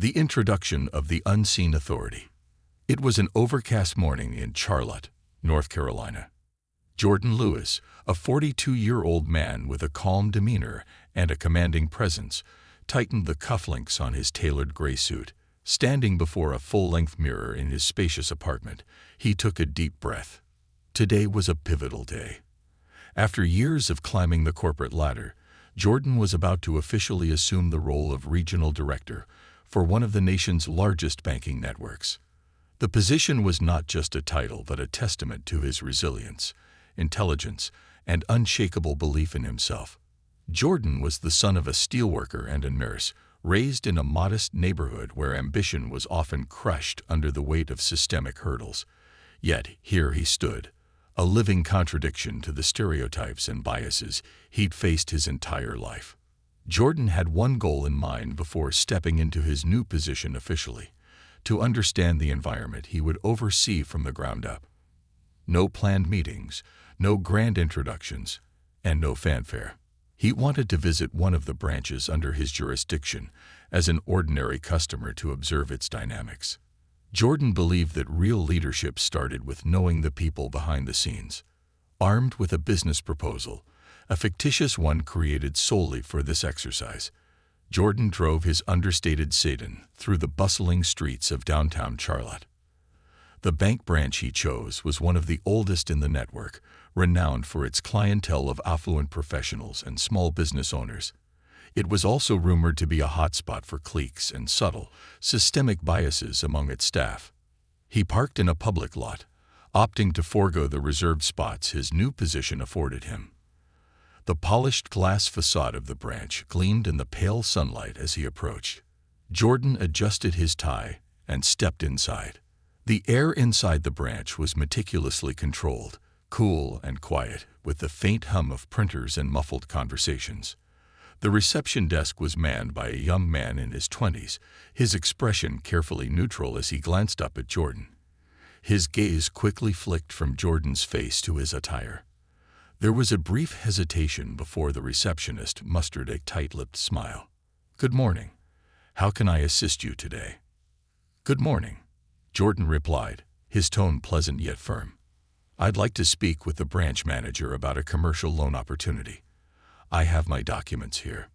The introduction of the unseen authority. It was an overcast morning in Charlotte, North Carolina. Jordan Lewis, a 42-year-old man with a calm demeanor and a commanding presence, tightened the cufflinks on his tailored gray suit. Standing before a full-length mirror in his spacious apartment, he took a deep breath. Today was a pivotal day. After years of climbing the corporate ladder, Jordan was about to officially assume the role of regional director for one of the nation's largest banking networks. The position was not just a title but a testament to his resilience, intelligence, and unshakable belief in himself. Jordan was the son of a steelworker and a nurse, raised in a modest neighborhood where ambition was often crushed under the weight of systemic hurdles. Yet here he stood, a living contradiction to the stereotypes and biases he'd faced his entire life. Jordan had one goal in mind before stepping into his new position officially: to understand the environment he would oversee from the ground up. No planned meetings, no grand introductions, and no fanfare. He wanted to visit one of the branches under his jurisdiction as an ordinary customer to observe its dynamics. Jordan believed that real leadership started with knowing the people behind the scenes. Armed with a business proposal, a fictitious one created solely for this exercise, Jordan drove his understated sedan through the bustling streets of downtown Charlotte. The bank branch he chose was one of the oldest in the network, renowned for its clientele of affluent professionals and small business owners. It was also rumored to be a hotspot for cliques and subtle, systemic biases among its staff. He parked in a public lot, opting to forego the reserved spots his new position afforded him. The polished glass facade of the branch gleamed in the pale sunlight as he approached. Jordan adjusted his tie and stepped inside. The air inside the branch was meticulously controlled, cool and quiet, with the faint hum of printers and muffled conversations. The reception desk was manned by a young man in his 20s, his expression carefully neutral as he glanced up at Jordan. His gaze quickly flicked from Jordan's face to his attire. There was a brief hesitation before the receptionist mustered a tight-lipped smile. "Good morning. How can I assist you today?" "Good morning," Jordan replied, his tone pleasant yet firm. "I'd like to speak with the branch manager about a commercial loan opportunity. I have my documents here."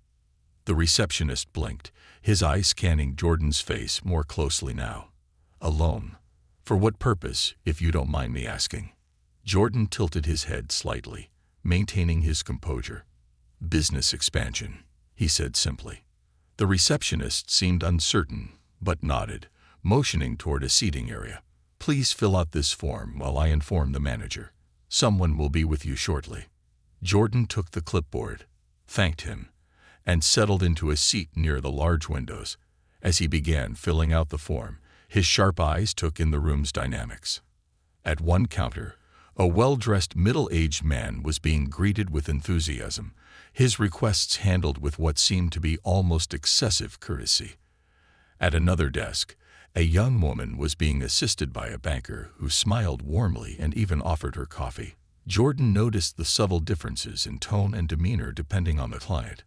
The receptionist blinked, his eyes scanning Jordan's face more closely now. "A loan? For what purpose, if you don't mind me asking?" Jordan tilted his head slightly, maintaining his composure. "Business expansion," he said simply. The receptionist seemed uncertain, but nodded, motioning toward a seating area. "Please fill out this form while I inform the manager. Someone will be with you shortly." Jordan took the clipboard, thanked him, and settled into a seat near the large windows. As he began filling out the form, his sharp eyes took in the room's dynamics. At one counter, a well-dressed middle-aged man was being greeted with enthusiasm, his requests handled with what seemed to be almost excessive courtesy. At another desk, a young woman was being assisted by a banker who smiled warmly and even offered her coffee. Jordan noticed the subtle differences in tone and demeanor depending on the client,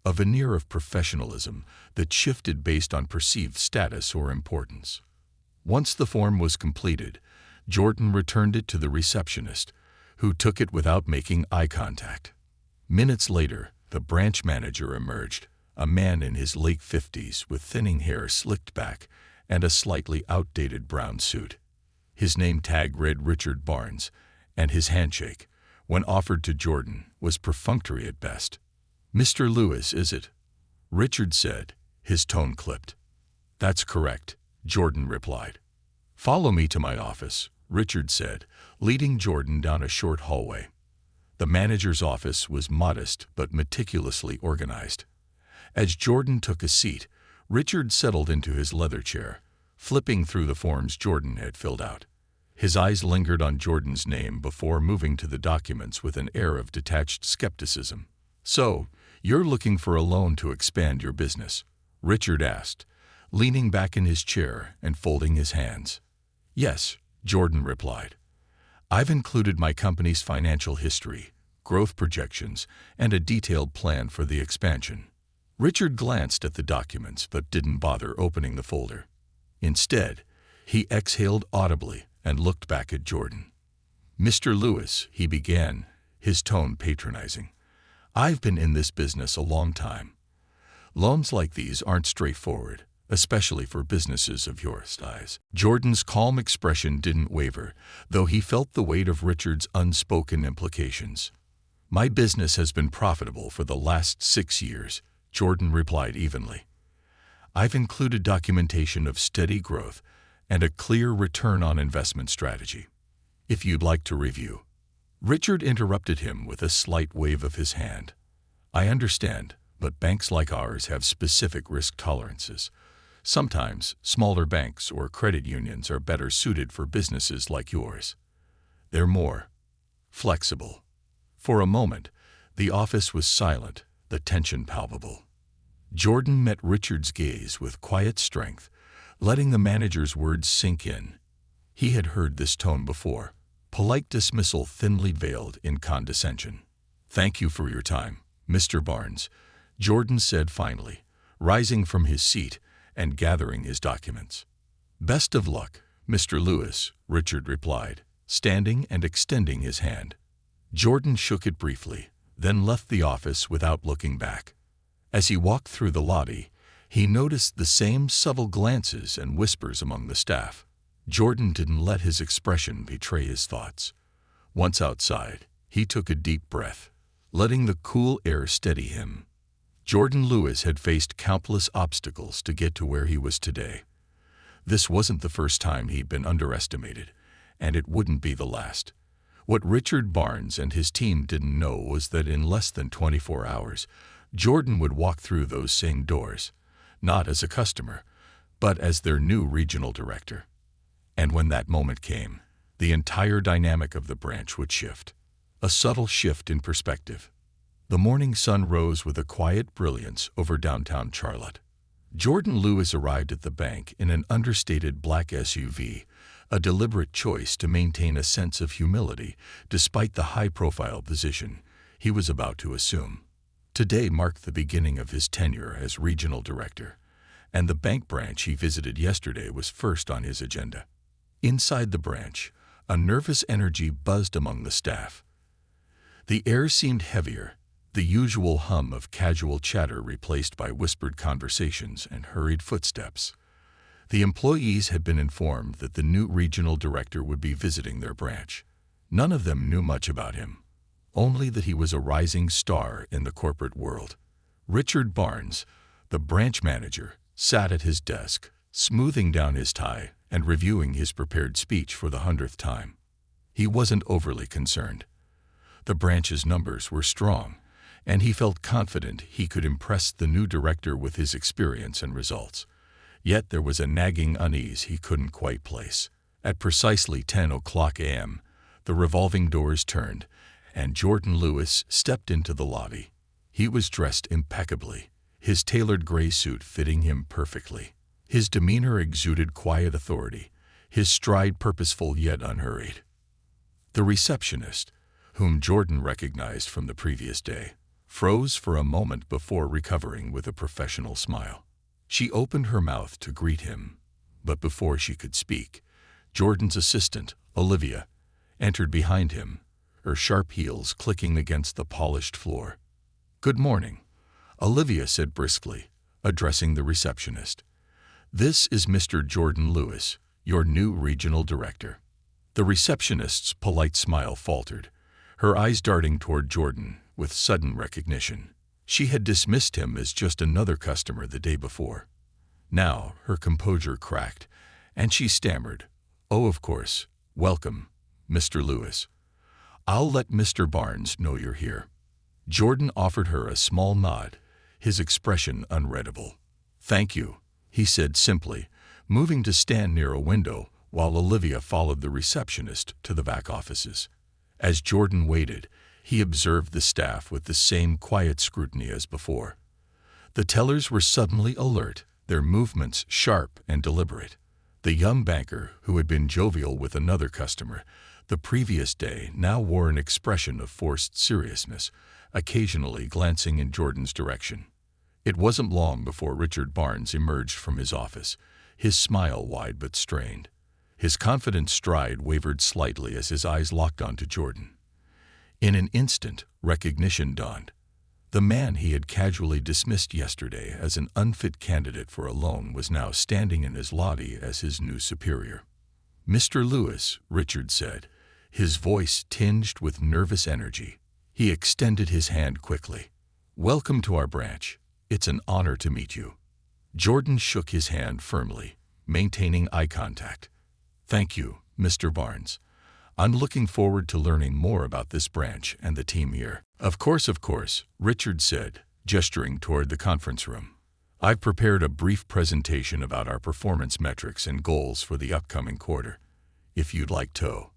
a veneer of professionalism that shifted based on perceived status or importance. Once the form was completed, Jordan returned it to the receptionist, who took it without making eye contact. Minutes later, the branch manager emerged, a man in his late 50s with thinning hair slicked back and a slightly outdated brown suit. His name tag read Richard Barnes, and his handshake, when offered to Jordan, was perfunctory at best. "Mr. Lewis, is it?" Richard said, his tone clipped. "That's correct," Jordan replied. "Follow me to my office," Richard said, leading Jordan down a short hallway. The manager's office was modest but meticulously organized. As Jordan took a seat, Richard settled into his leather chair, flipping through the forms Jordan had filled out. His eyes lingered on Jordan's name before moving to the documents with an air of detached skepticism. "So, you're looking for a loan to expand your business?" Richard asked, leaning back in his chair and folding his hands. "Yes," Jordan replied. "I've included my company's financial history, growth projections, and a detailed plan for the expansion." Richard glanced at the documents but didn't bother opening the folder. Instead, he exhaled audibly and looked back at Jordan. "Mr. Lewis," he began, his tone patronizing, "I've been in this business a long time. Loans like these aren't straightforward, especially for businesses of your size." Jordan's calm expression didn't waver, though he felt the weight of Richard's unspoken implications. "My business has been profitable for the last 6 years," Jordan replied evenly. "I've included documentation of steady growth and a clear return on investment strategy, if you'd like to review." Richard interrupted him with a slight wave of his hand. "I understand, but banks like ours have specific risk tolerances. Sometimes smaller banks or credit unions are better suited for businesses like yours. They're more flexible." For a moment, the office was silent, the tension palpable. Jordan met Richard's gaze with quiet strength, letting the manager's words sink in. He had heard this tone before, polite dismissal thinly veiled in condescension. "Thank you for your time, Mr. Barnes," Jordan said finally, rising from his seat and gathering his documents. "Best of luck, Mr. Lewis," Richard replied, standing and extending his hand. Jordan shook it briefly, then left the office without looking back. As he walked through the lobby, he noticed the same subtle glances and whispers among the staff. Jordan didn't let his expression betray his thoughts. Once outside, he took a deep breath, letting the cool air steady him. Jordan Lewis had faced countless obstacles to get to where he was today. This wasn't the first time he'd been underestimated, and it wouldn't be the last. What Richard Barnes and his team didn't know was that in less than 24 hours, Jordan would walk through those same doors, not as a customer, but as their new regional director. And when that moment came, the entire dynamic of the branch would shift. A subtle shift in perspective. The morning sun rose with a quiet brilliance over downtown Charlotte. Jordan Lewis arrived at the bank in an understated black SUV, a deliberate choice to maintain a sense of humility despite the high-profile position he was about to assume. Today marked the beginning of his tenure as regional director, and the bank branch he visited yesterday was first on his agenda. Inside the branch, a nervous energy buzzed among the staff. The air seemed heavier, the usual hum of casual chatter replaced by whispered conversations and hurried footsteps. The employees had been informed that the new regional director would be visiting their branch. None of them knew much about him, only that he was a rising star in the corporate world. Richard Barnes, the branch manager, sat at his desk, smoothing down his tie and reviewing his prepared speech for the 100th time. He wasn't overly concerned. The branch's numbers were strong, and he felt confident he could impress the new director with his experience and results. Yet there was a nagging unease he couldn't quite place. At precisely 10 o'clock a.m., the revolving doors turned, and Jordan Lewis stepped into the lobby. He was dressed impeccably, his tailored gray suit fitting him perfectly. His demeanor exuded quiet authority, his stride purposeful yet unhurried. The receptionist, whom Jordan recognized from the previous day, froze for a moment before recovering with a professional smile. She opened her mouth to greet him, but before she could speak, Jordan's assistant, Olivia, entered behind him, her sharp heels clicking against the polished floor. "Good morning," Olivia said briskly, addressing the receptionist. "This is Mr. Jordan Lewis, your new regional director." The receptionist's polite smile faltered, her eyes darting toward Jordan with sudden recognition. She had dismissed him as just another customer the day before. Now her composure cracked, and she stammered, "Oh, of course. Welcome, Mr. Lewis. I'll let Mr. Barnes know you're here." Jordan offered her a small nod, his expression unreadable. "Thank you," he said simply, moving to stand near a window while Olivia followed the receptionist to the back offices. As Jordan waited, he observed the staff with the same quiet scrutiny as before. The tellers were suddenly alert, their movements sharp and deliberate. The young banker, who had been jovial with another customer the previous day, now wore an expression of forced seriousness, occasionally glancing in Jordan's direction. It wasn't long before Richard Barnes emerged from his office, his smile wide but strained. His confident stride wavered slightly as his eyes locked onto Jordan. In an instant, recognition dawned. The man he had casually dismissed yesterday as an unfit candidate for a loan was now standing in his lobby as his new superior. "Mr. Lewis," Richard said, his voice tinged with nervous energy. He extended his hand quickly. "Welcome to our branch. It's an honor to meet you." Jordan shook his hand firmly, maintaining eye contact. "Thank you, Mr. Barnes. I'm looking forward to learning more about this branch and the team here." Of course, Richard said, gesturing toward the conference room. "I've prepared a brief presentation about our performance metrics and goals for the upcoming quarter, if you'd like to."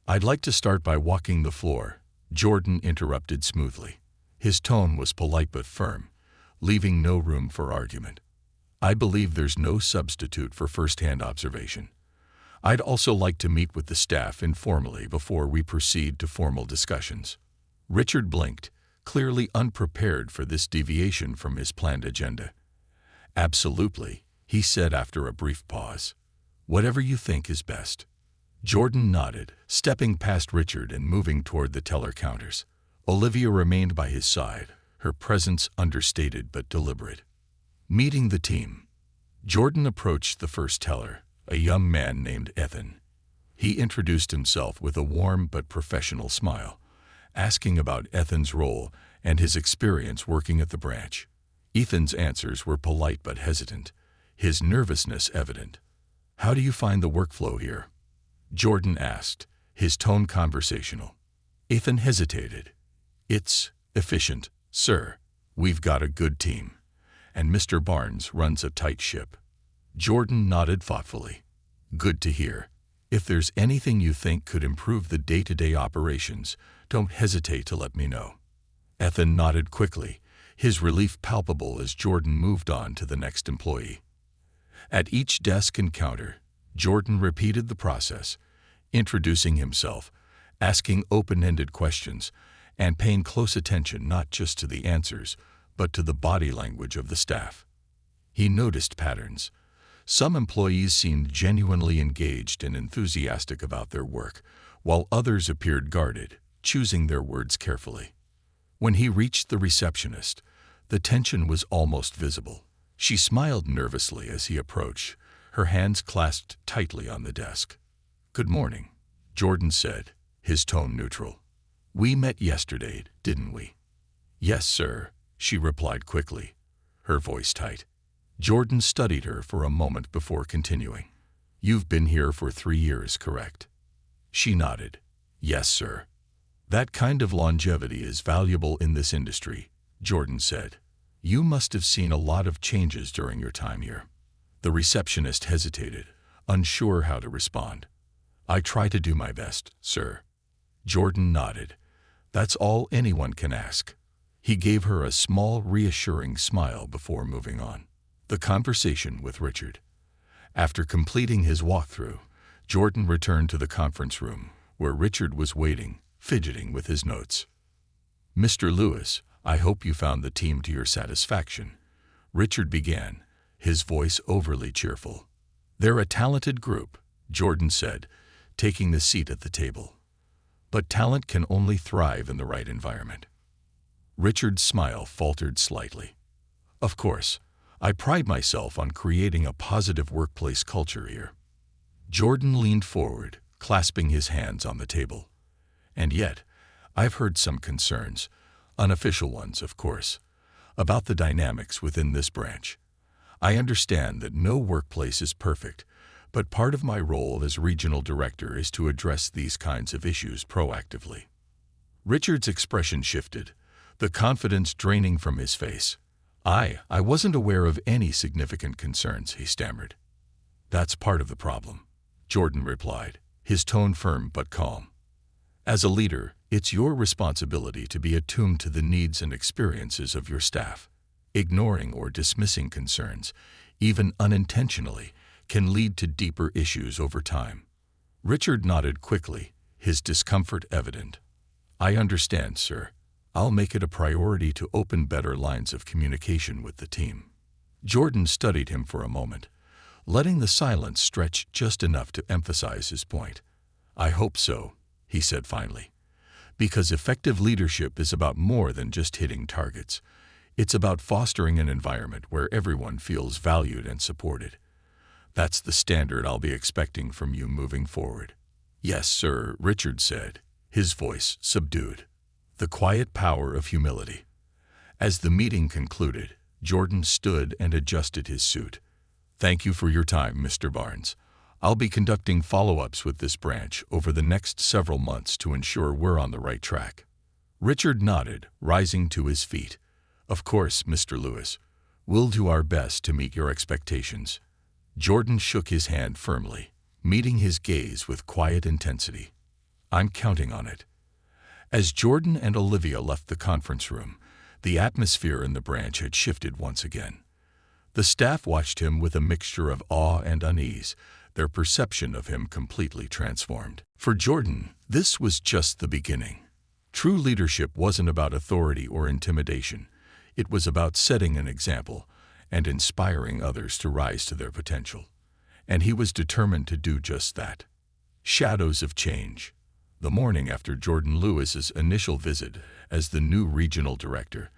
"I'd like to start by walking the floor," Jordan interrupted smoothly. His tone was polite but firm, leaving no room for argument. "I believe there's no substitute for first-hand observation. I'd also like to meet with the staff informally before we proceed to formal discussions." Richard blinked, clearly unprepared for this deviation from his planned agenda. "Absolutely," he said after a brief pause. "Whatever you think is best." Jordan nodded, stepping past Richard and moving toward the teller counters. Olivia remained by his side, her presence understated but deliberate. Meeting the team. Jordan approached the first teller, a young man named Ethan. He introduced himself with a warm but professional smile, asking about Ethan's role and his experience working at the branch. Ethan's answers were polite but hesitant, his nervousness evident. "How do you find the workflow here?" Jordan asked, his tone conversational. Ethan hesitated. "It's efficient, sir. We've got a good team, and Mr. Barnes runs a tight ship." Jordan nodded thoughtfully. "Good to hear. If there's anything you think could improve the day-to-day operations, don't hesitate to let me know." Ethan nodded quickly, his relief palpable as Jordan moved on to the next employee. At each desk and counter, Jordan repeated the process, introducing himself, asking open-ended questions, and paying close attention not just to the answers, but to the body language of the staff. He noticed patterns. Some employees seemed genuinely engaged and enthusiastic about their work, while others appeared guarded, choosing their words carefully. When he reached the receptionist, the tension was almost visible. She smiled nervously as he approached, her hands clasped tightly on the desk. "Good morning," Jordan said, his tone neutral. "We met yesterday, didn't we?" "Yes, sir," she replied quickly, her voice tight. Jordan studied her for a moment before continuing. "You've been here for 3 years, correct?" She nodded. "Yes, sir." "That kind of longevity is valuable in this industry," Jordan said. "You must have seen a lot of changes during your time here." The receptionist hesitated, unsure how to respond. "I try to do my best, sir." Jordan nodded. "That's all anyone can ask." He gave her a small, reassuring smile before moving on. The conversation with Richard. After completing his walkthrough, Jordan returned to the conference room, where Richard was waiting, fidgeting with his notes. "Mr. Lewis, I hope you found the team to your satisfaction," Richard began, his voice overly cheerful. "They're a talented group," Jordan said, taking the seat at the table. "But talent can only thrive in the right environment." Richard's smile faltered slightly. "Of course, I pride myself on creating a positive workplace culture here." Jordan leaned forward, clasping his hands on the table. "And yet, I've heard some concerns, unofficial ones, of course, about the dynamics within this branch. I understand that no workplace is perfect, but part of my role as regional director is to address these kinds of issues proactively." Richard's expression shifted, the confidence draining from his face. I wasn't aware of any significant concerns," he stammered. "That's part of the problem," Jordan replied, his tone firm but calm. "As a leader, it's your responsibility to be attuned to the needs and experiences of your staff. Ignoring or dismissing concerns, even unintentionally, can lead to deeper issues over time." Richard nodded quickly, his discomfort evident. "I understand, sir. I'll make it a priority to open better lines of communication with the team." Jordan studied him for a moment, letting the silence stretch just enough to emphasize his point. "I hope so," he said finally, "because effective leadership is about more than just hitting targets. It's about fostering an environment where everyone feels valued and supported. That's the standard I'll be expecting from you moving forward." "Yes, sir," Richard said, his voice subdued. The quiet power of humility. As the meeting concluded, Jordan stood and adjusted his suit. "Thank you for your time, Mr. Barnes. I'll be conducting follow-ups with this branch over the next several months to ensure we're on the right track." Richard nodded, rising to his feet. "Of course, Mr. Lewis. We'll do our best to meet your expectations." Jordan shook his hand firmly, meeting his gaze with quiet intensity. "I'm counting on it." As Jordan and Olivia left the conference room, the atmosphere in the branch had shifted once again. The staff watched him with a mixture of awe and unease, their perception of him completely transformed. For Jordan, this was just the beginning. True leadership wasn't about authority or intimidation. It was about setting an example and inspiring others to rise to their potential. And he was determined to do just that. Shadows of change. The morning after Jordan Lewis's initial visit as the new regional director,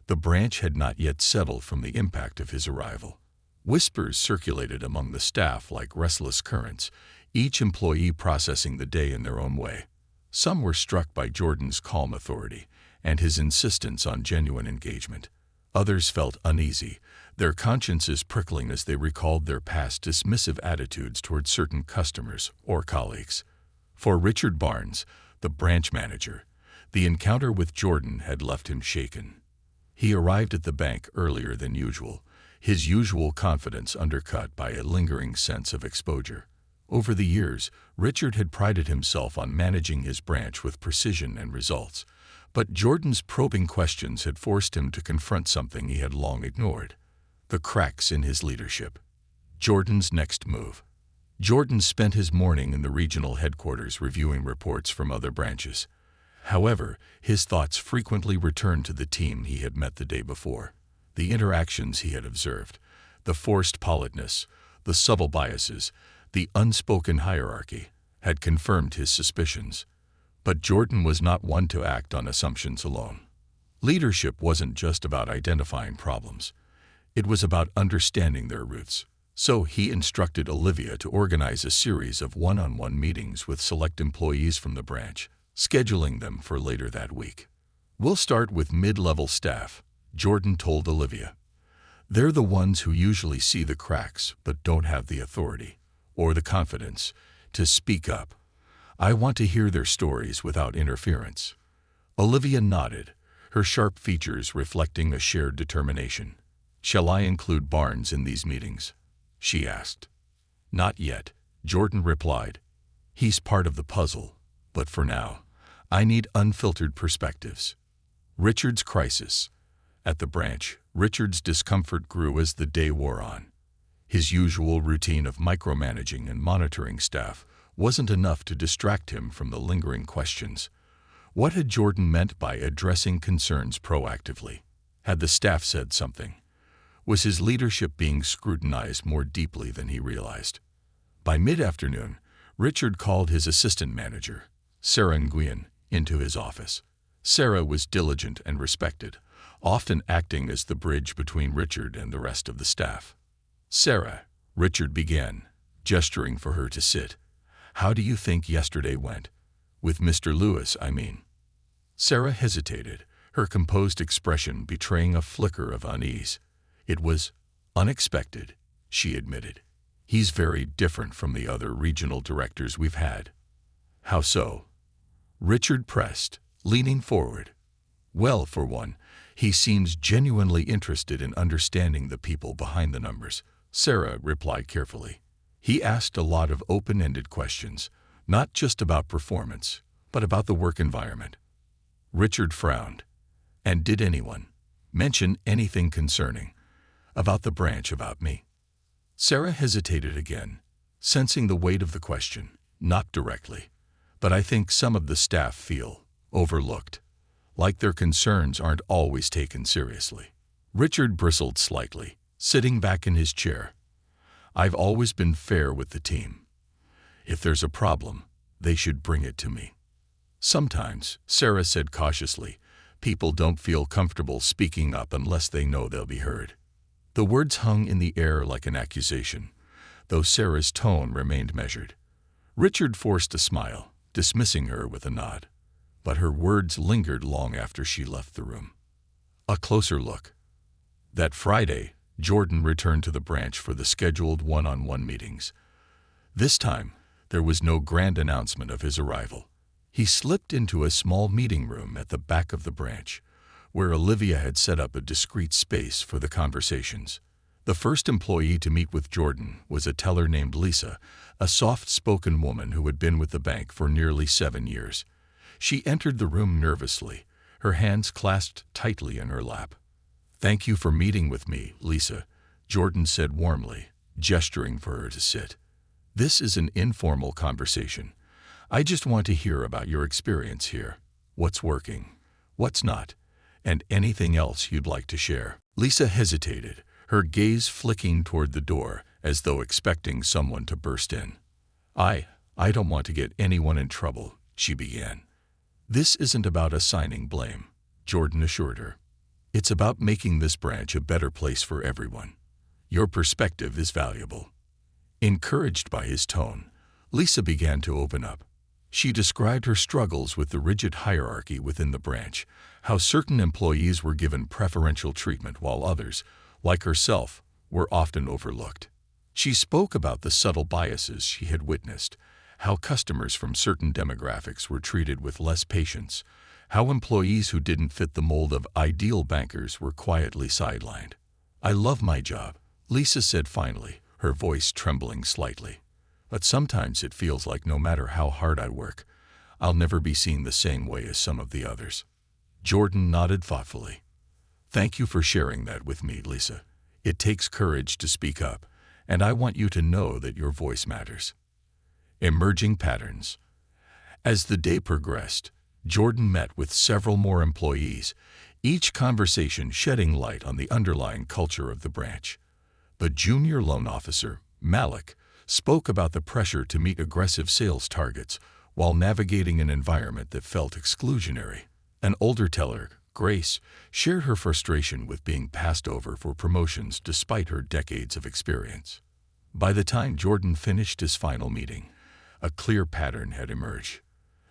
the branch had not yet settled from the impact of his arrival. Whispers circulated among the staff like restless currents, each employee processing the day in their own way. Some were struck by Jordan's calm authority and his insistence on genuine engagement. Others felt uneasy, their consciences prickling as they recalled their past dismissive attitudes toward certain customers or colleagues. For Richard Barnes, the branch manager, the encounter with Jordan had left him shaken. He arrived at the bank earlier than usual, his usual confidence undercut by a lingering sense of exposure. Over the years, Richard had prided himself on managing his branch with precision and results, but Jordan's probing questions had forced him to confront something he had long ignored: the cracks in his leadership. Jordan's next move. Jordan spent his morning in the regional headquarters reviewing reports from other branches. However, his thoughts frequently returned to the team he had met the day before. The interactions he had observed, the forced politeness, the subtle biases, the unspoken hierarchy, had confirmed his suspicions. But Jordan was not one to act on assumptions alone. Leadership wasn't just about identifying problems. It was about understanding their roots. So he instructed Olivia to organize a series of one-on-one meetings with select employees from the branch, scheduling them for later that week. "We'll start with mid-level staff," Jordan told Olivia. "They're the ones who usually see the cracks but don't have the authority or the confidence to speak up. I want to hear their stories without interference." Olivia nodded, her sharp features reflecting a shared determination. "Shall I include Barnes in these meetings?" she asked. "Not yet," Jordan replied. "He's part of the puzzle, but for now, I need unfiltered perspectives." Richard's crisis. At the branch, Richard's discomfort grew as the day wore on. His usual routine of micromanaging and monitoring staff wasn't enough to distract him from the lingering questions. What had Jordan meant by addressing concerns proactively? Had the staff said something? Was his leadership being scrutinized more deeply than he realized? By mid-afternoon, Richard called his assistant manager, Sarah Nguyen, into his office. Sarah was diligent and respected, often acting as the bridge between Richard and the rest of the staff. "Sarah," Richard began, gesturing for her to sit, "how do you think yesterday went? With Mr. Lewis, I mean." Sarah hesitated, her composed expression betraying a flicker of unease. "It was unexpected," she admitted. "He's very different from the other regional directors we've had." "How so?" Richard pressed, leaning forward. "Well, for one, he seems genuinely interested in understanding the people behind the numbers," Sarah replied carefully. "He asked a lot of open-ended questions, not just about performance, but about the work environment." Richard frowned. "And did anyone mention anything concerning about the branch, about me?" Sarah hesitated again, sensing the weight of the question. "Not directly, but I think some of the staff feel overlooked. like their concerns aren't always taken seriously. Richard bristled slightly, sitting back in his chair. I've always been fair with the team. If there's a problem, they should bring it to me. Sometimes, Sarah said cautiously, people don't feel comfortable speaking up unless they know they'll be heard. The words hung in the air like an accusation, though Sarah's tone remained measured. Richard forced a smile, dismissing her with a nod. But her words lingered long after she left the room. A closer look. That Friday, Jordan returned to the branch for the scheduled one-on-one meetings. This time, there was no grand announcement of his arrival. He slipped into a small meeting room at the back of the branch, where Olivia had set up a discreet space for the conversations. The first employee to meet with Jordan was a teller named Lisa, a soft-spoken woman who had been with the bank for nearly 7 years. She entered the room nervously, her hands clasped tightly in her lap. "Thank you for meeting with me, Lisa," Jordan said warmly, gesturing for her to sit. "This is an informal conversation. I just want to hear about your experience here, what's working, what's not, and anything else you'd like to share." Lisa hesitated, her gaze flicking toward the door as though expecting someone to burst in. I don't want to get anyone in trouble," she began. "This isn't about assigning blame," Jordan assured her. "It's about making this branch a better place for everyone. Your perspective is valuable." Encouraged by his tone, Lisa began to open up. She described her struggles with the rigid hierarchy within the branch, how certain employees were given preferential treatment while others, like herself, were often overlooked. She spoke about the subtle biases she had witnessed, how customers from certain demographics were treated with less patience, how employees who didn't fit the mold of ideal bankers were quietly sidelined. "I love my job," Lisa said finally, her voice trembling slightly. "But sometimes it feels like no matter how hard I work, I'll never be seen the same way as some of the others." Jordan nodded thoughtfully. "Thank you for sharing that with me, Lisa. It takes courage to speak up, and I want you to know that your voice matters." Emerging patterns. As the day progressed, Jordan met with several more employees, each conversation shedding light on the underlying culture of the branch. The junior loan officer, Malik, spoke about the pressure to meet aggressive sales targets while navigating an environment that felt exclusionary. An older teller, Grace, shared her frustration with being passed over for promotions despite her decades of experience. By the time Jordan finished his final meeting, a clear pattern had emerged.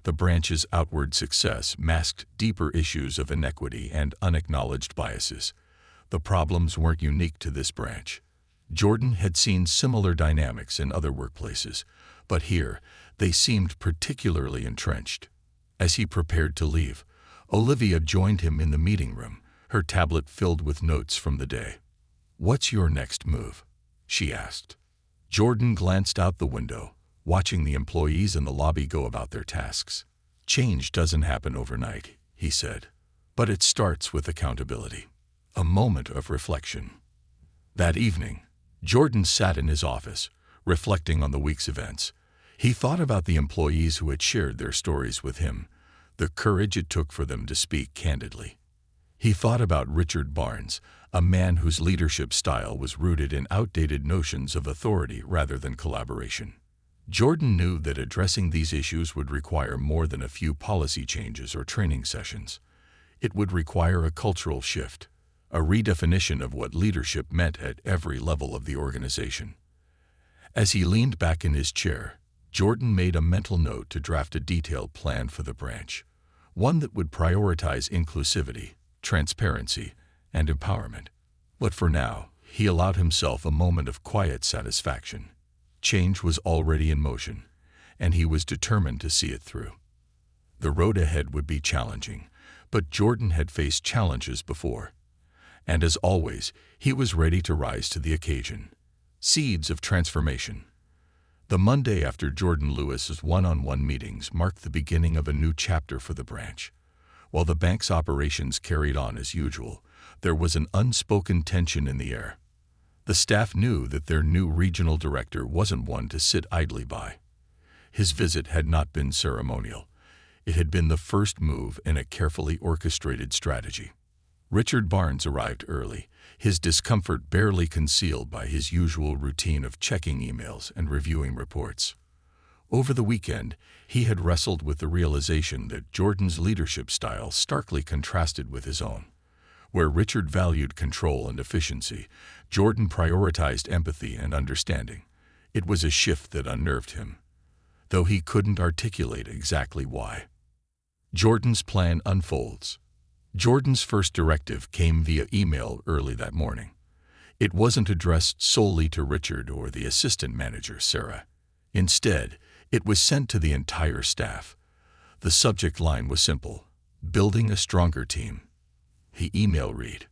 The branch's outward success masked deeper issues of inequity and unacknowledged biases. The problems weren't unique to this branch. Jordan had seen similar dynamics in other workplaces, but here they seemed particularly entrenched. As he prepared to leave, Olivia joined him in the meeting room, her tablet filled with notes from the day. "What's your next move?" she asked. Jordan glanced out the window, watching the employees in the lobby go about their tasks. "Change doesn't happen overnight," he said, "but it starts with accountability." A moment of reflection. That evening, Jordan sat in his office, reflecting on the week's events. He thought about the employees who had shared their stories with him, the courage it took for them to speak candidly. He thought about Richard Barnes, a man whose leadership style was rooted in outdated notions of authority rather than collaboration. Jordan knew that addressing these issues would require more than a few policy changes or training sessions. It would require a cultural shift, a redefinition of what leadership meant at every level of the organization. As he leaned back in his chair, Jordan made a mental note to draft a detailed plan for the branch, one that would prioritize inclusivity, transparency, and empowerment. But for now, he allowed himself a moment of quiet satisfaction. Change was already in motion, and he was determined to see it through. The road ahead would be challenging, but Jordan had faced challenges before. And as always, he was ready to rise to the occasion. Seeds of transformation. The Monday after Jordan Lewis's one-on-one meetings marked the beginning of a new chapter for the branch. While the bank's operations carried on as usual, there was an unspoken tension in the air. The staff knew that their new regional director wasn't one to sit idly by. His visit had not been ceremonial. It had been the first move in a carefully orchestrated strategy. Richard Barnes arrived early, his discomfort barely concealed by his usual routine of checking emails and reviewing reports. Over the weekend, he had wrestled with the realization that Jordan's leadership style starkly contrasted with his own. Where Richard valued control and efficiency, Jordan prioritized empathy and understanding. It was a shift that unnerved him, though he couldn't articulate exactly why. Jordan's plan unfolds. Jordan's first directive came via email early that morning. It wasn't addressed solely to Richard or the assistant manager, Sarah. Instead, it was sent to the entire staff. The subject line was simple: building a stronger team. The email read,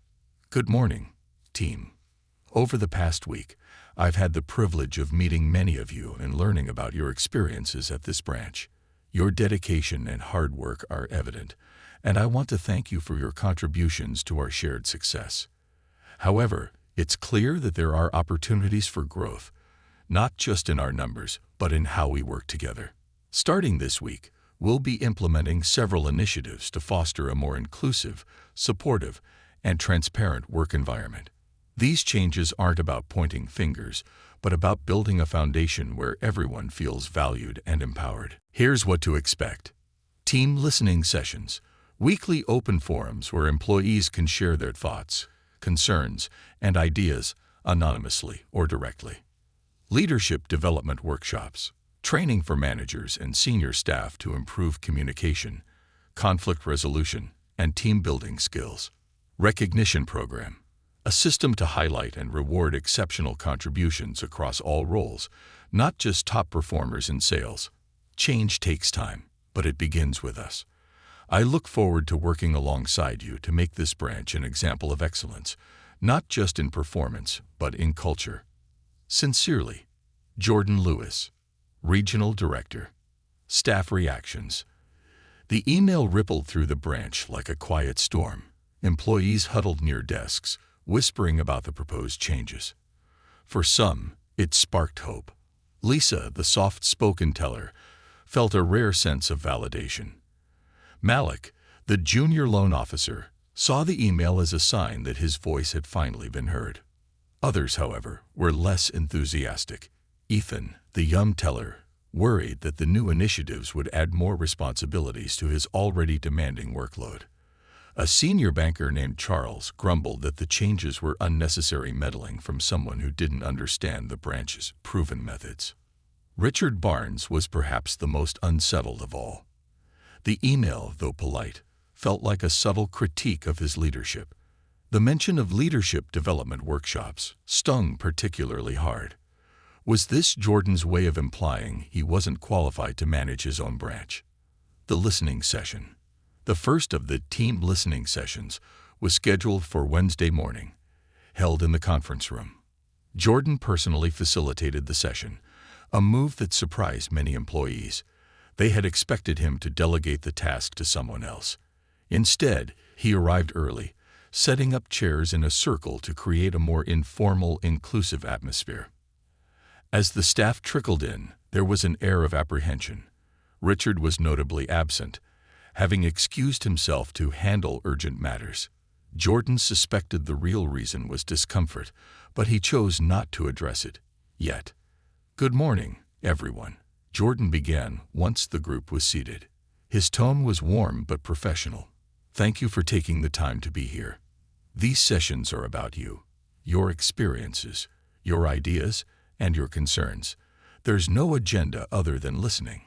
"Good morning, team. Over the past week, I've had the privilege of meeting many of you and learning about your experiences at this branch. Your dedication and hard work are evident, and I want to thank you for your contributions to our shared success. However, it's clear that there are opportunities for growth, not just in our numbers, but in how we work together. Starting this week, we'll be implementing several initiatives to foster a more inclusive, supportive, and transparent work environment. These changes aren't about pointing fingers, but about building a foundation where everyone feels valued and empowered. Here's what to expect: team listening sessions, weekly open forums where employees can share their thoughts, concerns, and ideas anonymously or directly. Leadership development workshops, training for managers and senior staff to improve communication, conflict resolution, and team-building skills. Recognition program, a system to highlight and reward exceptional contributions across all roles, not just top performers in sales. Change takes time, but it begins with us. I look forward to working alongside you to make this branch an example of excellence, not just in performance, but in culture. Sincerely, Jordan Lewis, Regional Director. Staff reactions. The email rippled through the branch like a quiet storm. Employees huddled near desks, whispering about the proposed changes. For some, it sparked hope. Lisa, the soft-spoken teller, felt a rare sense of validation. Malik, the junior loan officer, saw the email as a sign that his voice had finally been heard. Others, however, were less enthusiastic. Ethan, the young teller, worried that the new initiatives would add more responsibilities to his already demanding workload. A senior banker named Charles grumbled that the changes were unnecessary meddling from someone who didn't understand the branch's proven methods. Richard Barnes was perhaps the most unsettled of all. The email, though polite, felt like a subtle critique of his leadership. The mention of leadership development workshops stung particularly hard. Was this Jordan's way of implying he wasn't qualified to manage his own branch? The listening session. The first of the team listening sessions was scheduled for Wednesday morning, held in the conference room. Jordan personally facilitated the session, a move that surprised many employees. They had expected him to delegate the task to someone else. Instead, he arrived early, setting up chairs in a circle to create a more informal, inclusive atmosphere. As the staff trickled in, there was an air of apprehension. Richard was notably absent, having excused himself to handle urgent matters. Jordan suspected the real reason was discomfort, but he chose not to address it yet. "Good morning, everyone," Jordan began once the group was seated. His tone was warm but professional. "Thank you for taking the time to be here. These sessions are about you, your experiences, your ideas, and your concerns. There's no agenda other than listening."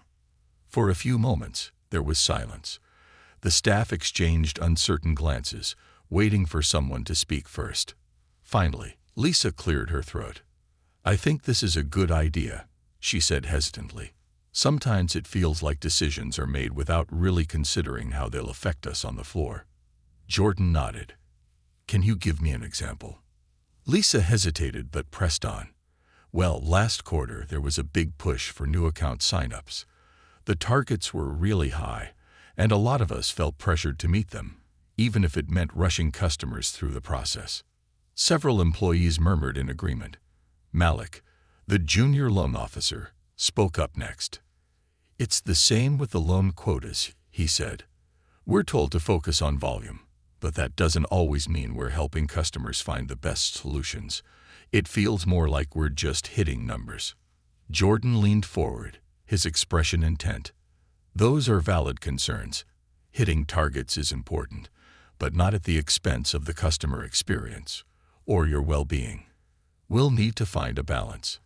For a few moments, there was silence. The staff exchanged uncertain glances, waiting for someone to speak first. Finally, Lisa cleared her throat. "I think this is a good idea," she said hesitantly. "Sometimes it feels like decisions are made without really considering how they'll affect us on the floor." Jordan nodded. "Can you give me an example?" Lisa hesitated but pressed on. "Well, last quarter there was a big push for new account signups. The targets were really high, and a lot of us felt pressured to meet them, even if it meant rushing customers through the process." Several employees murmured in agreement. Malik, the junior loan officer, spoke up next. "It's the same with the loan quotas," he said. "We're told to focus on volume, but that doesn't always mean we're helping customers find the best solutions. It feels more like we're just hitting numbers." Jordan leaned forward, his expression intent. "Those are valid concerns. Hitting targets is important, but not at the expense of the customer experience or your well-being. We'll need to find a balance."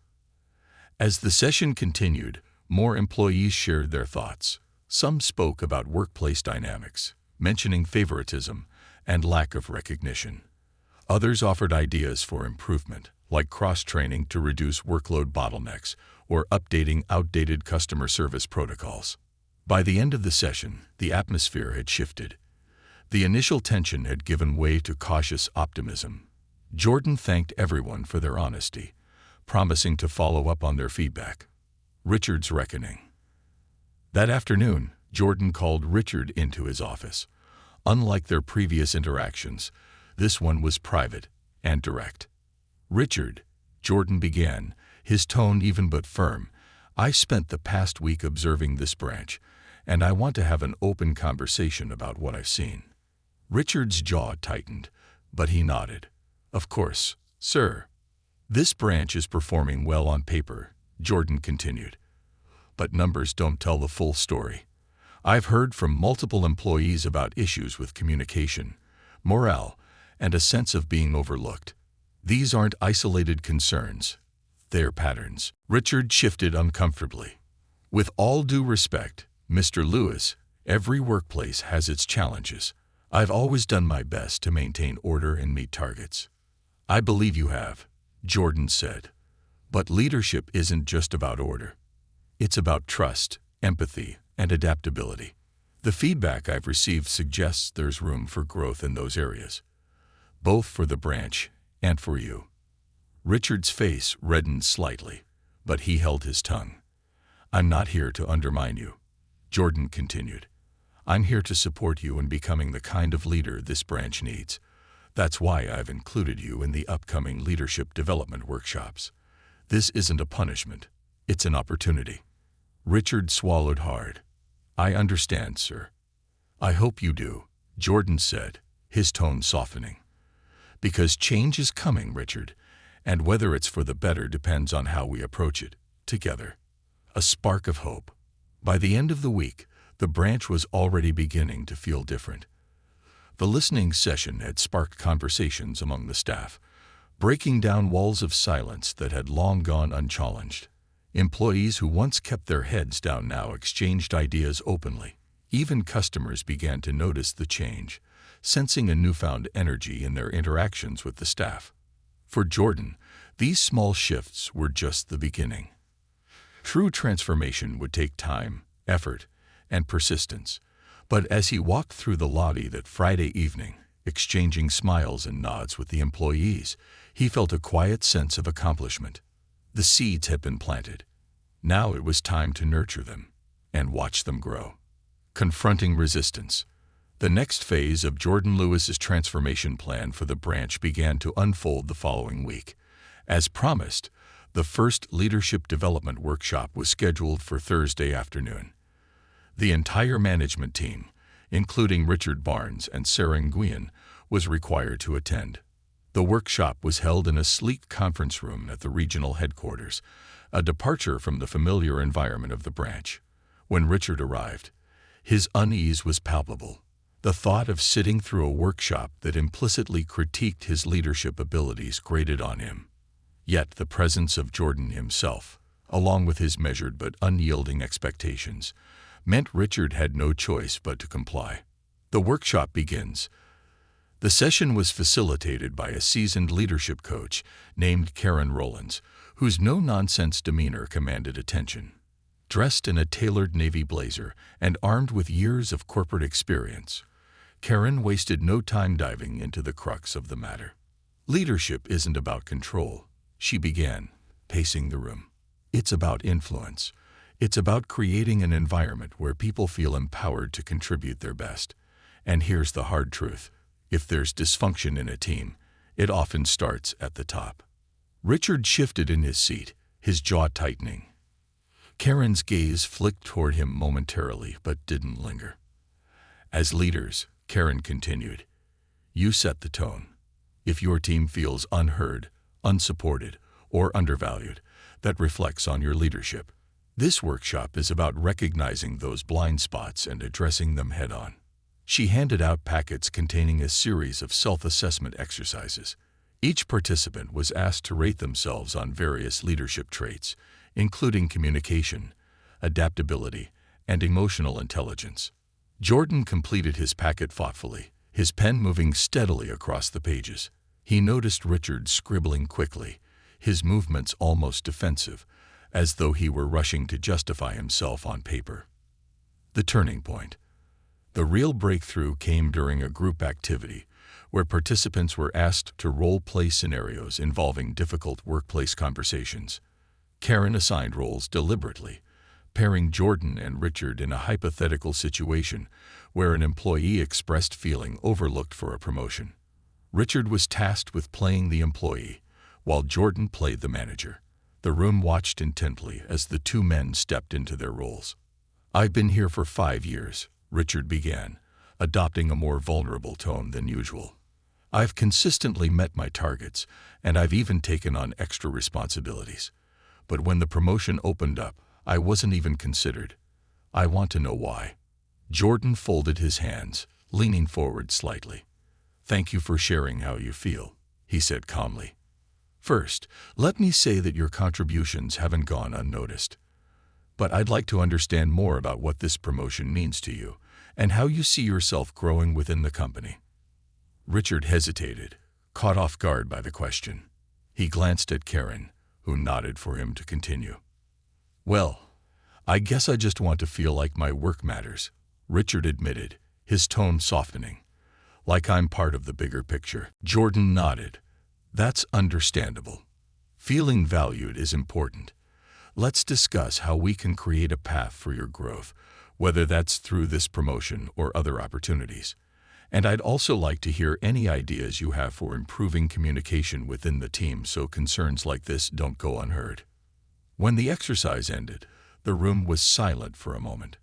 As the session continued, more employees shared their thoughts. Some spoke about workplace dynamics, mentioning favoritism and lack of recognition. Others offered ideas for improvement, like cross-training to reduce workload bottlenecks or updating outdated customer service protocols. By the end of the session, the atmosphere had shifted. The initial tension had given way to cautious optimism. Jordan thanked everyone for their honesty, promising to follow up on their feedback. Richard's reckoning. That afternoon, Jordan called Richard into his office. Unlike their previous interactions, this one was private and direct. "Richard," Jordan began, his tone even but firm, "I spent the past week observing this branch, and I want to have an open conversation about what I've seen." Richard's jaw tightened, but he nodded. "Of course, sir." "This branch is performing well on paper," Jordan continued. "But numbers don't tell the full story. I've heard from multiple employees about issues with communication, morale, and a sense of being overlooked. These aren't isolated concerns. They're patterns." Richard shifted uncomfortably. "With all due respect, Mr. Lewis, every workplace has its challenges. I've always done my best to maintain order and meet targets." "I believe you have," Jordan said. "But leadership isn't just about order. It's about trust, empathy, and adaptability. The feedback I've received suggests there's room for growth in those areas, both for the branch and for you." Richard's face reddened slightly, but he held his tongue. "I'm not here to undermine you," Jordan continued. "I'm here to support you in becoming the kind of leader this branch needs. That's why I've included you in the upcoming leadership development workshops. This isn't a punishment, it's an opportunity." Richard swallowed hard. "I understand, sir." "I hope you do," Jordan said, his tone softening. "Because change is coming, Richard, and whether it's for the better depends on how we approach it, together." A spark of hope. By the end of the week, the branch was already beginning to feel different. The listening session had sparked conversations among the staff, breaking down walls of silence that had long gone unchallenged. Employees who once kept their heads down now exchanged ideas openly. Even customers began to notice the change, sensing a newfound energy in their interactions with the staff. For Jordan, these small shifts were just the beginning. True transformation would take time, effort, and persistence. But as he walked through the lobby that Friday evening, exchanging smiles and nods with the employees, he felt a quiet sense of accomplishment. The seeds had been planted. Now it was time to nurture them and watch them grow. Confronting resistance. The next phase of Jordan Lewis's transformation plan for the branch began to unfold the following week. As promised, the first leadership development workshop was scheduled for Thursday afternoon. The entire management team, including Richard Barnes and Sarah Nguyen, was required to attend. The workshop was held in a sleek conference room at the regional headquarters, a departure from the familiar environment of the branch. When Richard arrived, his unease was palpable. The thought of sitting through a workshop that implicitly critiqued his leadership abilities grated on him. Yet the presence of Jordan himself, along with his measured but unyielding expectations, meant Richard had no choice but to comply. The workshop begins. The session was facilitated by a seasoned leadership coach named Karen Rollins, whose no-nonsense demeanor commanded attention. Dressed in a tailored navy blazer and armed with years of corporate experience, Karen wasted no time diving into the crux of the matter. "Leadership isn't about control," she began, pacing the room. "It's about influence. It's about creating an environment where people feel empowered to contribute their best. And here's the hard truth. If there's dysfunction in a team, it often starts at the top." Richard shifted in his seat, his jaw tightening. Karen's gaze flicked toward him momentarily but didn't linger. As leaders, Karen continued, you set the tone. If your team feels unheard, unsupported, or undervalued, that reflects on your leadership. This workshop is about recognizing those blind spots and addressing them head-on. She handed out packets containing a series of self-assessment exercises. Each participant was asked to rate themselves on various leadership traits, including communication, adaptability, and emotional intelligence. Jordan completed his packet thoughtfully, his pen moving steadily across the pages. He noticed Richard scribbling quickly, his movements almost defensive, as though he were rushing to justify himself on paper. The turning point. The real breakthrough came during a group activity, where participants were asked to role-play scenarios involving difficult workplace conversations. Karen assigned roles deliberately, pairing Jordan and Richard in a hypothetical situation where an employee expressed feeling overlooked for a promotion. Richard was tasked with playing the employee, while Jordan played the manager. The room watched intently as the two men stepped into their roles. I've been here for 5 years, Richard began, adopting a more vulnerable tone than usual. I've consistently met my targets, and I've even taken on extra responsibilities. But when the promotion opened up, I wasn't even considered. I want to know why. Jordan folded his hands, leaning forward slightly. Thank you for sharing how you feel, he said calmly. First, let me say that your contributions haven't gone unnoticed. But I'd like to understand more about what this promotion means to you and how you see yourself growing within the company. Richard hesitated, caught off guard by the question. He glanced at Karen, who nodded for him to continue. Well, I guess I just want to feel like my work matters, Richard admitted, his tone softening. Like I'm part of the bigger picture. Jordan nodded. That's understandable. Feeling valued is important. Let's discuss how we can create a path for your growth, whether that's through this promotion or other opportunities. And I'd also like to hear any ideas you have for improving communication within the team so concerns like this don't go unheard. When the exercise ended, the room was silent for a moment.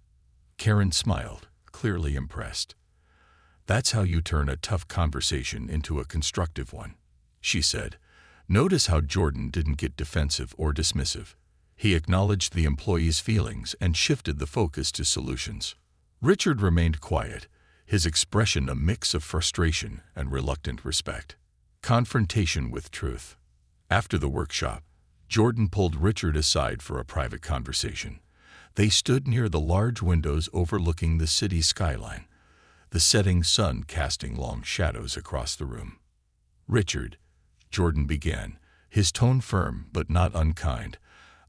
Karen smiled, clearly impressed. That's how you turn a tough conversation into a constructive one, she said. Notice how Jordan didn't get defensive or dismissive. He acknowledged the employee's feelings and shifted the focus to solutions. Richard remained quiet, his expression a mix of frustration and reluctant respect. Confrontation with truth. After the workshop, Jordan pulled Richard aside for a private conversation. They stood near the large windows overlooking the city skyline, the setting sun casting long shadows across the room. Richard, Jordan began, his tone firm but not unkind,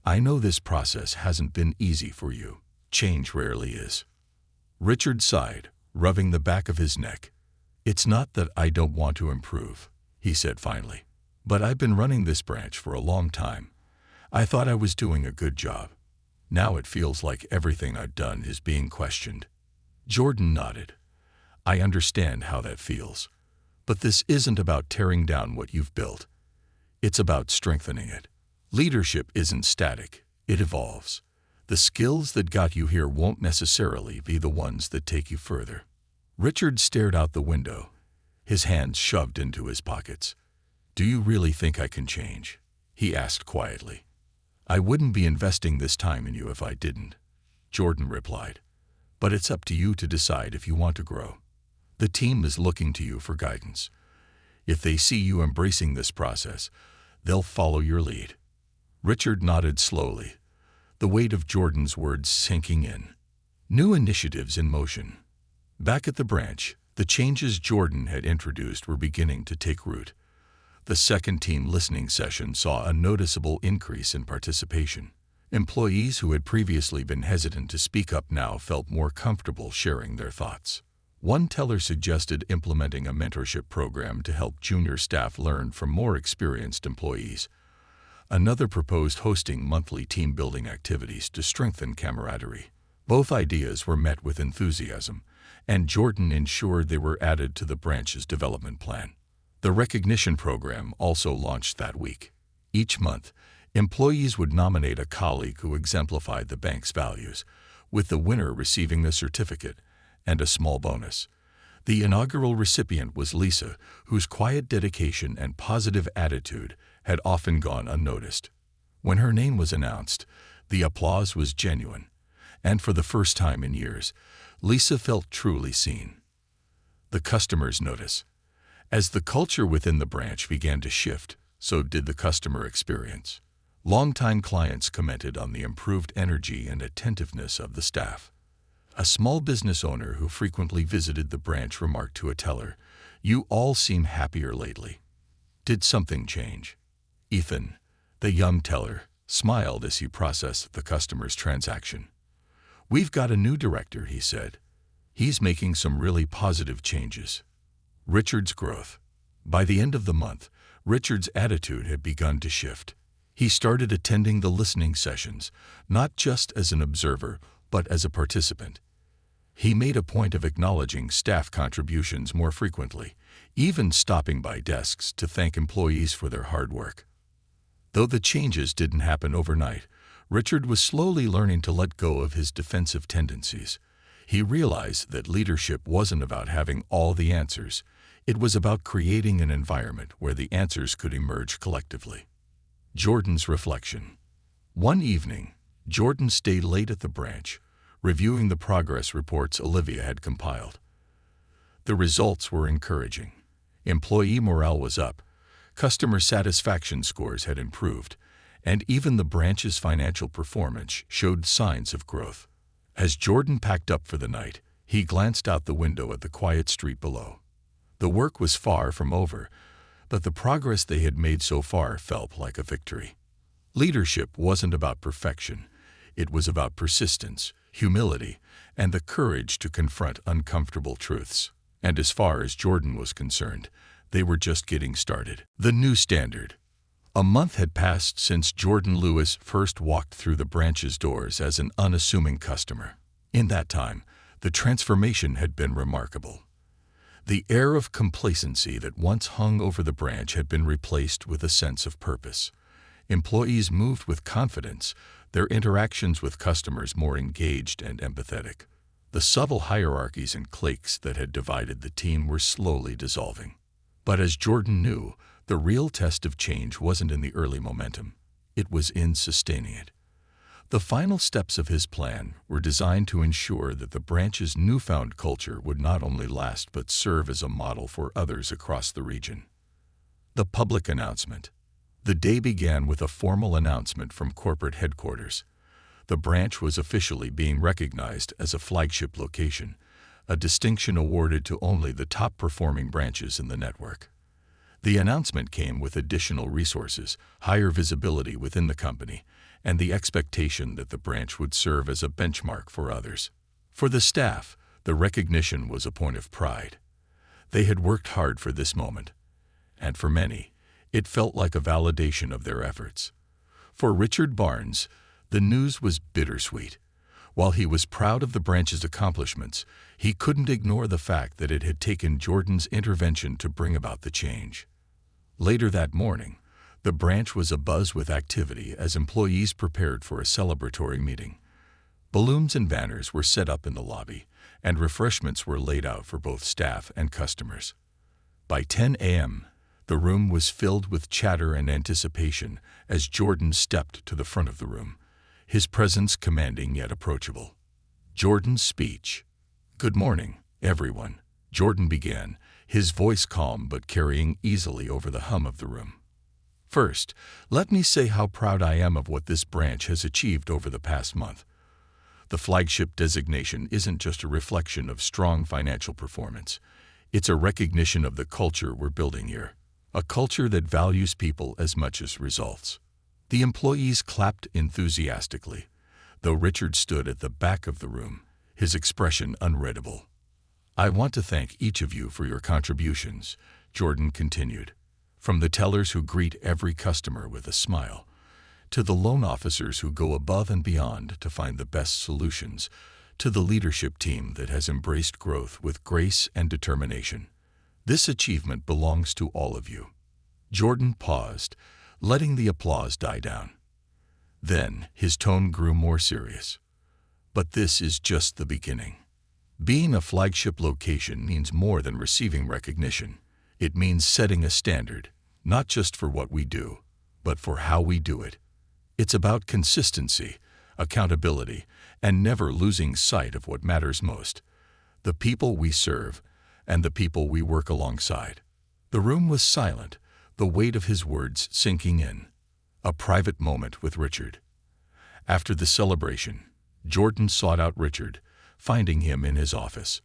I know this process hasn't been easy for you. Change rarely is. Richard sighed, rubbing the back of his neck. It's not that I don't want to improve, he said finally. But I've been running this branch for a long time. I thought I was doing a good job. Now it feels like everything I've done is being questioned. Jordan nodded. I understand how that feels. But this isn't about tearing down what you've built. It's about strengthening it. Leadership isn't static, it evolves. The skills that got you here won't necessarily be the ones that take you further. Richard stared out the window, his hands shoved into his pockets. Do you really think I can change? He asked quietly. I wouldn't be investing this time in you if I didn't, Jordan replied. But it's up to you to decide if you want to grow. The team is looking to you for guidance. If they see you embracing this process, they'll follow your lead. Richard nodded slowly, the weight of Jordan's words sinking in. New initiatives in motion. Back at the branch, the changes Jordan had introduced were beginning to take root. The second team listening session saw a noticeable increase in participation. Employees who had previously been hesitant to speak up now felt more comfortable sharing their thoughts. One teller suggested implementing a mentorship program to help junior staff learn from more experienced employees. Another proposed hosting monthly team-building activities to strengthen camaraderie. Both ideas were met with enthusiasm, and Jordan ensured they were added to the branch's development plan. The recognition program also launched that week. Each month, employees would nominate a colleague who exemplified the bank's values, with the winner receiving a certificate and a small bonus. The inaugural recipient was Lisa, whose quiet dedication and positive attitude had often gone unnoticed. When her name was announced, the applause was genuine, and for the first time in years, Lisa felt truly seen. The customers noticed. As the culture within the branch began to shift, so did the customer experience. Longtime clients commented on the improved energy and attentiveness of the staff. A small business owner who frequently visited the branch remarked to a teller, "You all seem happier lately." Did something change? Ethan, the young teller, smiled as he processed the customer's transaction. "We've got a new director," he said. "He's making some really positive changes." Richard's growth. By the end of the month, Richard's attitude had begun to shift. He started attending the listening sessions, not just as an observer, but as a participant. He made a point of acknowledging staff contributions more frequently, even stopping by desks to thank employees for their hard work. Though the changes didn't happen overnight, Richard was slowly learning to let go of his defensive tendencies. He realized that leadership wasn't about having all the answers. It was about creating an environment where the answers could emerge collectively. Jordan's reflection. One evening, Jordan stayed late at the branch, reviewing the progress reports Olivia had compiled. The results were encouraging. Employee morale was up, customer satisfaction scores had improved, and even the branch's financial performance showed signs of growth. As Jordan packed up for the night, he glanced out the window at the quiet street below. The work was far from over, but the progress they had made so far felt like a victory. Leadership wasn't about perfection. It was about persistence, humility, and the courage to confront uncomfortable truths. And as far as Jordan was concerned, they were just getting started. The new standard. A month had passed since Jordan Lewis first walked through the branch's doors as an unassuming customer. In that time, the transformation had been remarkable. The air of complacency that once hung over the branch had been replaced with a sense of purpose. Employees moved with confidence, their interactions with customers more engaged and empathetic. The subtle hierarchies and cliques that had divided the team were slowly dissolving. But as Jordan knew, the real test of change wasn't in the early momentum. It was in sustaining it. The final steps of his plan were designed to ensure that the branch's newfound culture would not only last but serve as a model for others across the region. The public announcement. The day began with a formal announcement from corporate headquarters. The branch was officially being recognized as a flagship location, a distinction awarded to only the top-performing branches in the network. The announcement came with additional resources, higher visibility within the company, and the expectation that the branch would serve as a benchmark for others. For the staff, the recognition was a point of pride. They had worked hard for this moment, and for many, it felt like a validation of their efforts. For Richard Barnes, the news was bittersweet. While he was proud of the branch's accomplishments, he couldn't ignore the fact that it had taken Jordan's intervention to bring about the change. Later that morning, the branch was abuzz with activity as employees prepared for a celebratory meeting. Balloons and banners were set up in the lobby, and refreshments were laid out for both staff and customers. By 10 a.m., the room was filled with chatter and anticipation as Jordan stepped to the front of the room, his presence commanding yet approachable. Jordan's speech. "Good morning, everyone," Jordan began, his voice calm but carrying easily over the hum of the room. "First, let me say how proud I am of what this branch has achieved over the past month. The flagship designation isn't just a reflection of strong financial performance. It's a recognition of the culture we're building here, a culture that values people as much as results." The employees clapped enthusiastically, though Richard stood at the back of the room, his expression unreadable. "I want to thank each of you for your contributions," Jordan continued. "From the tellers who greet every customer with a smile, to the loan officers who go above and beyond to find the best solutions, to the leadership team that has embraced growth with grace and determination. This achievement belongs to all of you." Jordan paused, letting the applause die down. Then his tone grew more serious. "But this is just the beginning. Being a flagship location means more than receiving recognition. It means setting a standard, not just for what we do, but for how we do it. It's about consistency, accountability, and never losing sight of what matters most: the people we serve and the people we work alongside. The room was silent, the weight of his words sinking in. A private moment with Richard. After the celebration, Jordan sought out Richard, finding him in his office.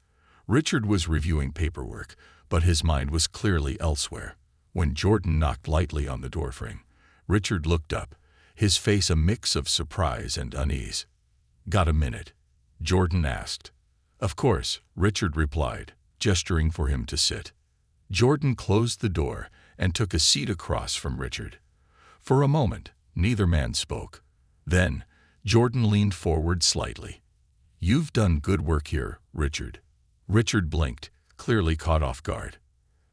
Richard was reviewing paperwork, but his mind was clearly elsewhere. When Jordan knocked lightly on the doorframe, Richard looked up, his face a mix of surprise and unease. "Got a minute?" Jordan asked. "Of course," Richard replied, gesturing for him to sit. Jordan closed the door and took a seat across from Richard. For a moment, neither man spoke. Then, Jordan leaned forward slightly. "You've done good work here, Richard." Richard blinked, clearly caught off guard.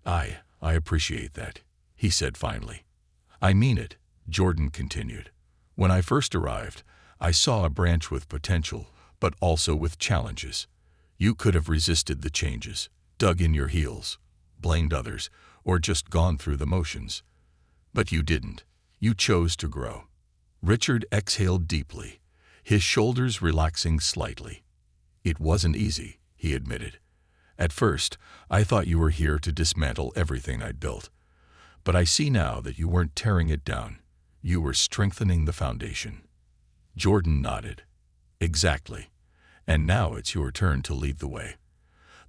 I appreciate that," he said finally. "I mean it," Jordan continued. "When I first arrived, I saw a branch with potential, but also with challenges. You could have resisted the changes, dug in your heels, blamed others, or just gone through the motions. But you didn't. You chose to grow." Richard exhaled deeply, his shoulders relaxing slightly. "It wasn't easy," he admitted. "At first, I thought you were here to dismantle everything I'd built. But I see now that you weren't tearing it down. You were strengthening the foundation." Jordan nodded. "Exactly. And now it's your turn to lead the way.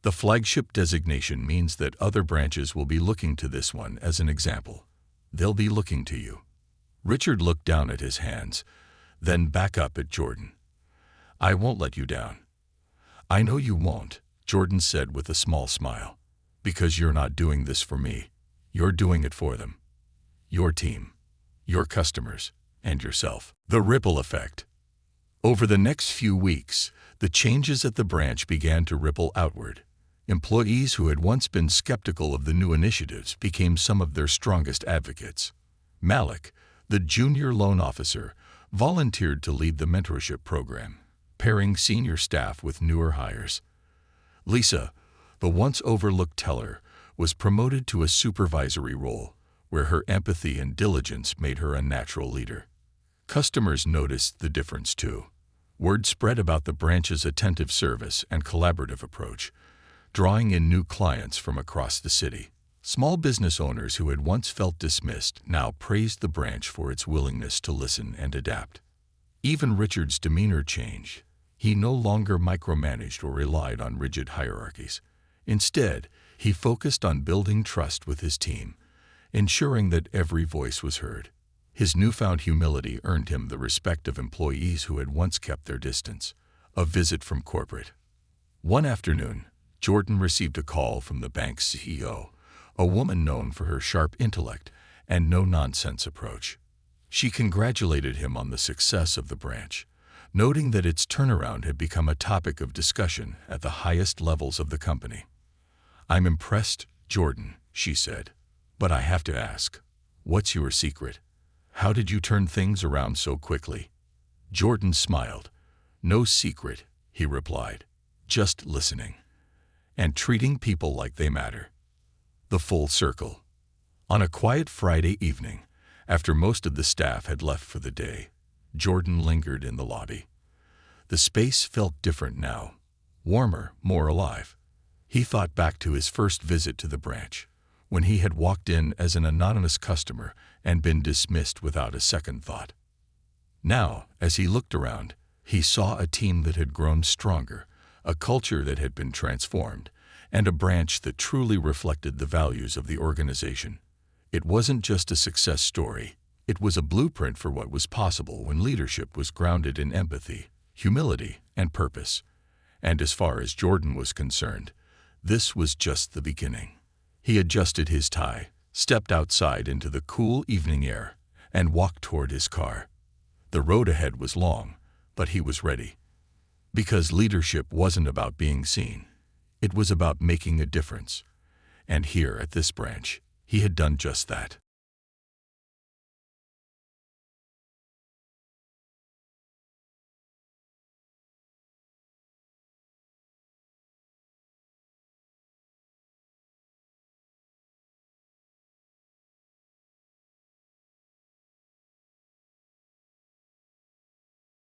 The flagship designation means that other branches will be looking to this one as an example. They'll be looking to you." Richard looked down at his hands, then back up at Jordan. "I won't let you down." "I know you won't," Jordan said with a small smile. "Because you're not doing this for me. You're doing it for them. Your team, your customers, and yourself." The ripple effect. Over the next few weeks, the changes at the branch began to ripple outward. Employees who had once been skeptical of the new initiatives became some of their strongest advocates. Malik, the junior loan officer, volunteered to lead the mentorship program, pairing senior staff with newer hires. Lisa, the once overlooked teller, was promoted to a supervisory role, where her empathy and diligence made her a natural leader. Customers noticed the difference too. Word spread about the branch's attentive service and collaborative approach, drawing in new clients from across the city. Small business owners who had once felt dismissed now praised the branch for its willingness to listen and adapt. Even Richard's demeanor changed. He no longer micromanaged or relied on rigid hierarchies. Instead, he focused on building trust with his team, ensuring that every voice was heard. His newfound humility earned him the respect of employees who had once kept their distance. A visit from corporate. One afternoon, Jordan received a call from the bank's CEO, a woman known for her sharp intellect and no-nonsense approach. She congratulated him on the success of the branch, noting that its turnaround had become a topic of discussion at the highest levels of the company. "I'm impressed, Jordan," she said, "but I have to ask, what's your secret? How did you turn things around so quickly?" Jordan smiled. "No secret," he replied, "just listening and treating people like they matter." The full circle. On a quiet Friday evening, after most of the staff had left for the day, Jordan lingered in the lobby. The space felt different now, warmer, more alive. He thought back to his first visit to the branch, when he had walked in as an anonymous customer and been dismissed without a second thought. Now, as he looked around, he saw a team that had grown stronger, a culture that had been transformed, and a branch that truly reflected the values of the organization. It wasn't just a success story. It was a blueprint for what was possible when leadership was grounded in empathy, humility, and purpose. And as far as Jordan was concerned, this was just the beginning. He adjusted his tie, stepped outside into the cool evening air, and walked toward his car. The road ahead was long, but he was ready. Because leadership wasn't about being seen. It was about making a difference. And here at this branch, he had done just that.